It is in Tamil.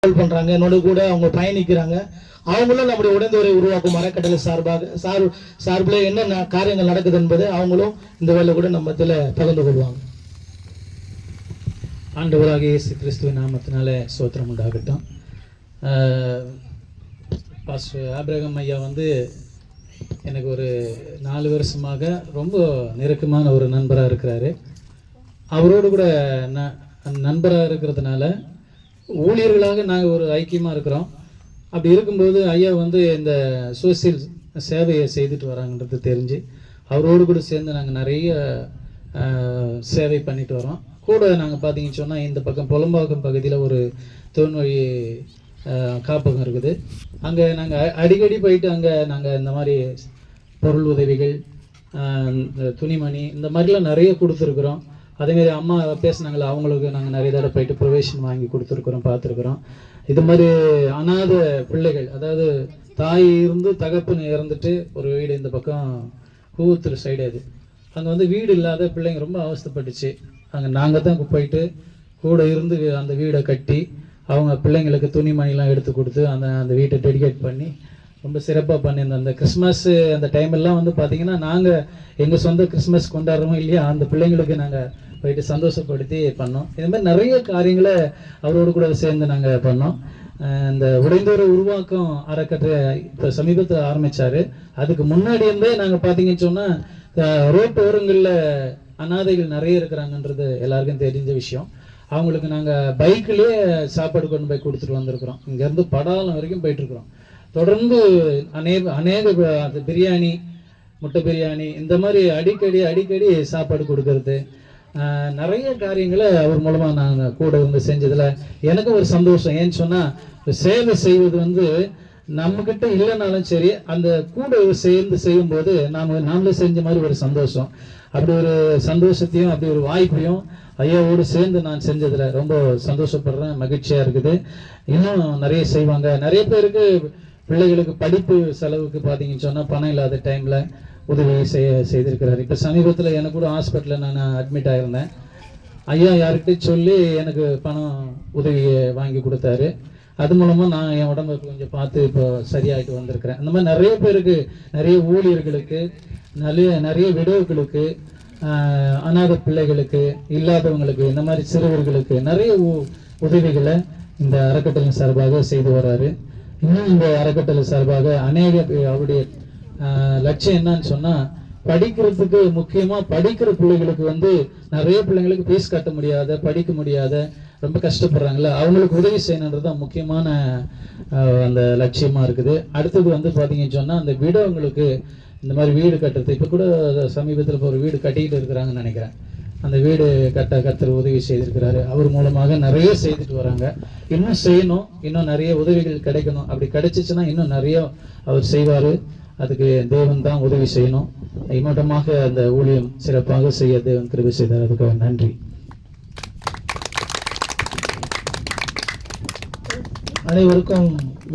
பண்றாங்க, என்னோட கூட அவங்க பயணிக்கிறாங்க. அவங்களும் நம்முடைய உடைந்தவரை உருவாக்கும் அறக்கட்டளை சார்பில் என்ன காரியங்கள் நடக்குது என்பதை அவங்களும் இந்த வேலை கூட நம்ம இதில் பகிர்ந்து கொள்வாங்க. ஆண்டவராக இயேசு கிறிஸ்துவின் நாமத்தினால சோத்திரம் உண்டாகட்டும். பாஸ்டர் ஆபிரகாம் ஐயா எனக்கு ஒரு 4 வருஷமாக ரொம்ப நெருக்கமான ஒரு நண்பராக இருக்கிறாரு. அவரோடு கூட நண்பராக இருக்கிறதுனால ஊழியர்களாக நாங்கள் ஒரு ஐக்கியமாக இருக்கிறோம். அப்படி இருக்கும்போது ஐயா இந்த சோசியல் சேவையை செய்துட்டு வராங்கன்றது தெரிஞ்சு அவரோடு கூட சேர்ந்து நாங்கள் நிறைய சேவை பண்ணிட்டு வரோம். கூட நாங்கள் பார்த்தீங்கன்னு சொன்னால் இந்த பக்கம் புலம்பாக்கம் பகுதியில் ஒரு தோன்வழி காப்பகம் இருக்குது. அங்கே நாங்கள் அடிக்கடி போயிட்டு அங்கே நாங்கள் இந்த மாதிரி பொருள் உதவிகள், துணிமணி இந்த மாதிரிலாம் நிறைய கொடுத்துருக்குறோம். அதேமாரி அம்மா பேசினாங்களே, அவங்களுக்கு நாங்கள் நிறைய தடவை போயிட்டு ப்ரொவேஷன் வாங்கி கொடுத்துருக்குறோம், பார்த்துருக்குறோம். இது மாதிரி அனாதை பிள்ளைகள், அதாவது தாய் இருந்து தகப்பன் இறந்துட்டு ஒரு வீடு இந்த பக்கம் கூவத்தூர் சைடு, அது அங்கே வீடு இல்லாத பிள்ளைங்க ரொம்ப அவஸ்தைப்பட்டுச்சு. அங்கே நாங்கள் தான் போயிட்டு கூட இருந்து அந்த வீடை கட்டி அவங்க பிள்ளைங்களுக்கு துணிமணிலாம் எடுத்து கொடுத்து அந்த வீட்டை டெடிகேட் பண்ணி ரொம்ப சிறப்பாக பண்ணியிருந்தோம். அந்த கிறிஸ்மஸ்ஸு அந்த டைமெல்லாம் பார்த்தீங்கன்னா நாங்கள் எங்கள் சொந்த கிறிஸ்மஸ் கொண்டாடுறோமோ இல்லையா, அந்த பிள்ளைங்களுக்கு நாங்கள் போயிட்டு சந்தோஷப்படுத்தி பண்ணோம். இது மாதிரி நிறைய காரியங்களை அவரோடு கூட சேர்ந்து நாங்கள் பண்ணோம். இந்த உடைந்தோரை உருவாக்கம் அறக்கட்டளை இப்போ சமீபத்தில் ஆரம்பித்தார். அதுக்கு முன்னாடி இருந்தே நாங்கள் பார்த்தீங்கன்னு சொன்னால் ரோட்டு ஓரங்களில் அனாதைகள் நிறைய இருக்கிறாங்கன்றது எல்லாருக்கும் தெரிஞ்ச விஷயம். அவங்களுக்கு நாங்கள் பைக்கிலே சாப்பாடு கொண்டு போய் கொடுத்துட்டு வந்திருக்கிறோம். இங்கேருந்து படாலம் வரைக்கும் போயிட்டுருக்குறோம். தொடர்ந்து அநேக பிரியாணி, முட்டை பிரியாணி இந்த மாதிரி அடிக்கடி சாப்பாடு கொடுக்கறது, நிறைய காரியங்களை அவர் மூலமாக நாங்கள் கூட இருந்து செஞ்சதில் எனக்கு ஒரு சந்தோஷம். ஏன்னு சொன்னால் சேவை செய்வது நம்மக்கிட்ட இல்லைனாலும் சரி, அந்த கூட சேர்ந்து செய்யும்போது நாமளே செஞ்ச மாதிரி ஒரு சந்தோஷம். அப்படி ஒரு சந்தோஷத்தையும் அப்படி ஒரு வாய்ப்பையும் ஐயாவோடு சேர்ந்து நான் செஞ்சதில் ரொம்ப சந்தோஷப்படுறேன், மகிழ்ச்சியாக இருக்குது. இன்னும் நிறைய செய்வாங்க. நிறைய பேருக்கு பிள்ளைகளுக்கு படிப்பு செலவுக்கு பார்த்தீங்கன்னு சொன்னால் பணம் இல்லாத டைமில் உதவி செய்திருக்கிறார். இப்போ சமீபத்தில் எனக்கு கூட ஹாஸ்பிட்டலில் நான் அட்மிட் ஆகிருந்தேன். ஐயா யார்கிட்டையும் சொல்லி எனக்கு பணம் உதவியை வாங்கி கொடுத்தாரு. அது மூலமாக நான் என் உடம்பை கொஞ்சம் பார்த்து இப்போ சரியாயிட்டு வந்திருக்கிறேன். அந்த மாதிரி நிறைய பேருக்கு, நிறைய ஊழியர்களுக்கு, நிறைய விடவுகளுக்கு, அநாத பிள்ளைகளுக்கு, இல்லாதவங்களுக்கு, இந்த மாதிரி சிறுவர்களுக்கு நிறைய உதவிகளை இந்த அறக்கட்டளை சார்பாக செய்து வர்றாரு. இன்னும் இந்த அறக்கட்டளை சார்பாக அநேக அவருடைய லட்சியம் என்னன்னு சொன்னால், படிக்கிறதுக்கு முக்கியமாக படிக்கிற பிள்ளைகளுக்கு நிறைய பிள்ளைங்களுக்கு ஃபீஸ் கட்ட முடியாத, படிக்க முடியாத, ரொம்ப கஷ்டப்படுறாங்களே, அவங்களுக்கு உதவி செய்யணுன்றது தான் முக்கியமான அந்த லட்சியமாக இருக்குது. அடுத்தது பார்த்தீங்கன்னு சொன்னால் அந்த விடவங்களுக்கு இந்த மாதிரி வீடு கட்டுறது. இப்போ கூட சமீபத்தில் இப்போ ஒரு வீடு கட்டிக்கிட்டு இருக்கிறாங்கன்னு நினைக்கிறேன். அந்த வீடு கர்த்தர் உதவி செய்திருக்கிறாரு. அவர் மூலமாக நிறைய செய்துட்டு வராங்க. இன்னும் செய்யணும், இன்னும் நிறைய உதவிகள் கிடைக்கணும். அப்படி கிடைச்சிச்சுன்னா இன்னும் நிறைய அவர் செய்வார். அதுக்கு தேவன் தான் உதவி செய்யணும். இம்மட்டமாக அந்த ஊழியம் சிறப்பாக செய்ய தேவன் கிருபை செய்தார். அதுக்கு நன்றி. அனைவருக்கும்